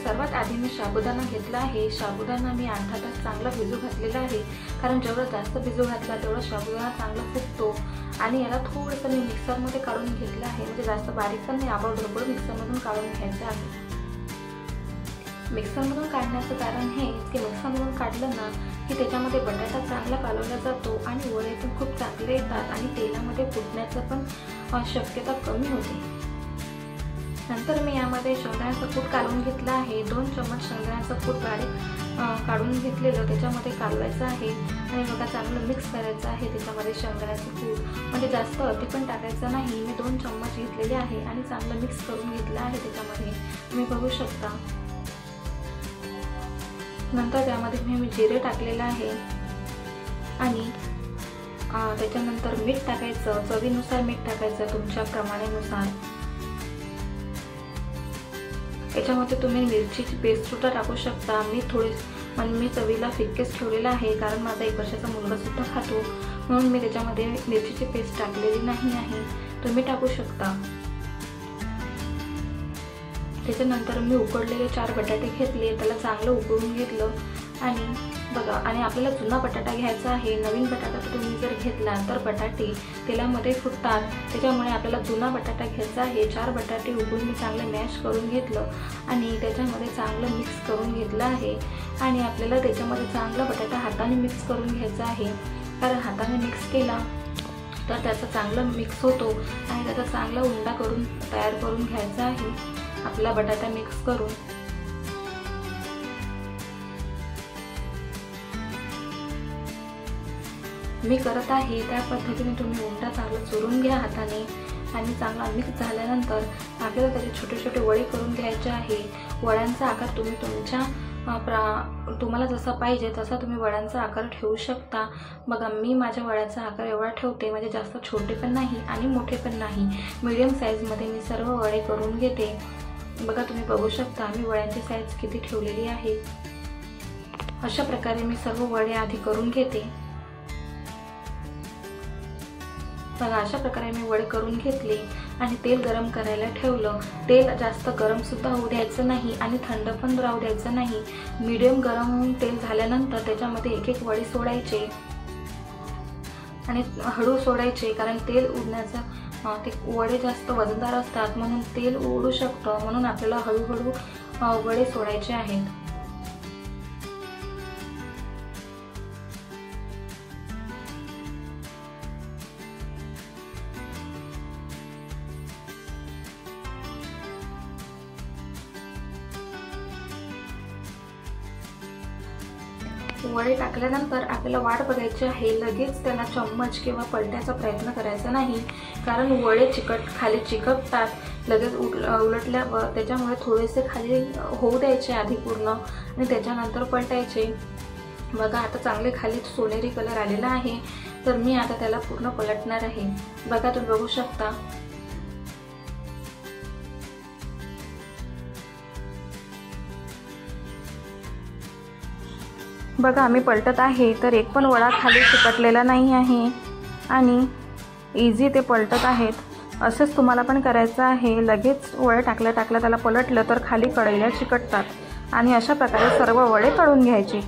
सर्वात आधी मी साबुदाणा घेतला आहे। साबुदाणा मी 8 तास चांगला भिजू घातलेला आहे, कारण जेवढा जास्त भिजू घातला तेवढा साबुदाणा चांगला फुगतो। आणि याला थोडंसं मी मिक्सरमध्ये काढून घेतलं आहे, म्हणजे जास्त बारीक पण नाही, आबडधोबड मिक्सरमधून काढून घ्यायचं आहे। मिक्सरमधून काढण्याचं कारण हे की मिक्सरमधून काढलं ना की त्याच्यामध्ये बटाटा चांगला कालवला जातो आणि वडे पण खूप चांगले येतात आणि तेलामध्ये फुटण्याचं पण शक्यता कमी होते। नंतर मी यामध्ये शेंगदाण्याचं कूट काढून घेतलं आहे। 2 चम्मच शेंगदाण्याचं कूट बारीक काढून घेतलेलं त्याच्यामध्ये कालवायचं आहे आणि बघा चांगलं मिक्स करायचं आहे त्याच्यामध्ये शेंगदाण्याचं कूट, म्हणजे जास्त अति पण टाकायचं नाही। मी 2 चम्मच घेतलेले आहे आणि चांगलं मिक्स करून घेतलं आहे त्याच्यामध्ये, तुम्ही बघू शकता। नंतर त्यामध्ये मी जिरे टाकलेलं आहे आणि त्याच्यानंतर मीठ टाकायचं, चवीनुसार मीठ टाकायचं तुमच्या प्रमाणानुसार। याच्यामध्ये तुम्ही मिरचीची पेस्ट सुद्धा टाकू शकता। मी चवीला फिक्केच ठेवलेला आहे, कारण माझा 1 वर्षाचा मुलगा सुद्धा खातो, म्हणून मी त्याच्यामध्ये मिरचीची पेस्ट टाकलेली नाही आहे, तुम्ही टाकू शकता। त्याच्यानंतर मी उकडलेले 4 बटाटे घेतले, त्याला चांगलं उकळून घेतलं आणि बघा, आणि आपल्याला जुना बटाटा घ्यायचा आहे। नवीन बटाटा तुम्ही जर घेतला तर बटाटे तेलामध्ये फुटतात, त्याच्यामुळे आपल्याला जुना बटाटा घ्यायचा आहे। 4 बटाटे उकळून मी चांगले मॅश करून घेतलं आणि त्याच्यामध्ये चांगलं मिक्स करून घेतलं आहे आणि आपल्याला त्याच्यामध्ये चांगला बटाटा हाताने मिक्स करून घ्यायचा आहे, कारण हाताने मिक्स केला तर त्याचा चांगलं मिक्स होतो आणि त्याचा चांगला उंडा करून तयार करून घ्यायचा आहे आपला बटाटा मिक्स करून। मी करत आहे त्या पद्धतीने तुम्ही उंडा चांगला चुरून घ्या हाताने आणि चांगला मिक्स झाल्यानंतर आपल्याला त्याचे छोटे छोटे वडे करून घ्यायचे आहे। वड्यांचा आकार तुम्ही तुम्हाला जसा पाहिजे तसा तुम्ही वड्यांचा आकार ठेवू शकता। बघा, मी माझ्या वड्याचा आकार एवढा ठेवते, म्हणजे जास्त छोटे पण नाही आणि मोठे पण नाही, मीडियम साईजमध्ये मी सर्व वडे करून घेते। बघा, तुम्ही बघू शकता मी वड्यांची साईज किती ठेवलेली आहे। अशा प्रकारे मी सर्व वडे आधी करून घेते। बघा, अशा प्रकारे मी वडे करून घेतले आणि तेल गरम करायला ठेवलं। तेल जास्त गरम सुद्धा होऊ द्यायचं नाही आणि थंड पण राहू द्यायचं नाही, मीडियम गरम तेल झाल्यानंतर त्याच्यामध्ये एक वडे सोडायचे आणि हळू सोडायचे, कारण तेल उडण्याचं ते वडे जास्त वजनदार असतात म्हणून तेल उडू शकतं, म्हणून आपल्याला हळूहळू वडे सोडायचे आहेत। वडे टाकल्यानंतर आपल्याला वाट बघायची आहे, लगेच त्याला चम्मच किंवा पलटायचा प्रयत्न करायचा नाही, कारण वडे खाली चिकटतात लगेच उलटल्यावर, त्याच्यामुळे थोडेसे खाली होऊ द्यायचे आधी पूर्ण आणि त्याच्यानंतर पलटायचे। बघा, आता चांगले खाली सोनेरी कलर आलेला आहे, तर मी आता त्याला पूर्ण पलटणार आहे। बघा, तुम्ही बघू शकता। बघा, मी पलटत आहे तर एक पण वडा खाली चिकटलेला नाही आहे आणि इझी ते पलटत आहेत। असंच तुम्हाला पण करायचं आहे, लगेच वडे टाकल्या त्याला पलटलं तर खाली कढईला चिकटतात आणि अशा प्रकारे सर्व वडे तळून घ्यायचे।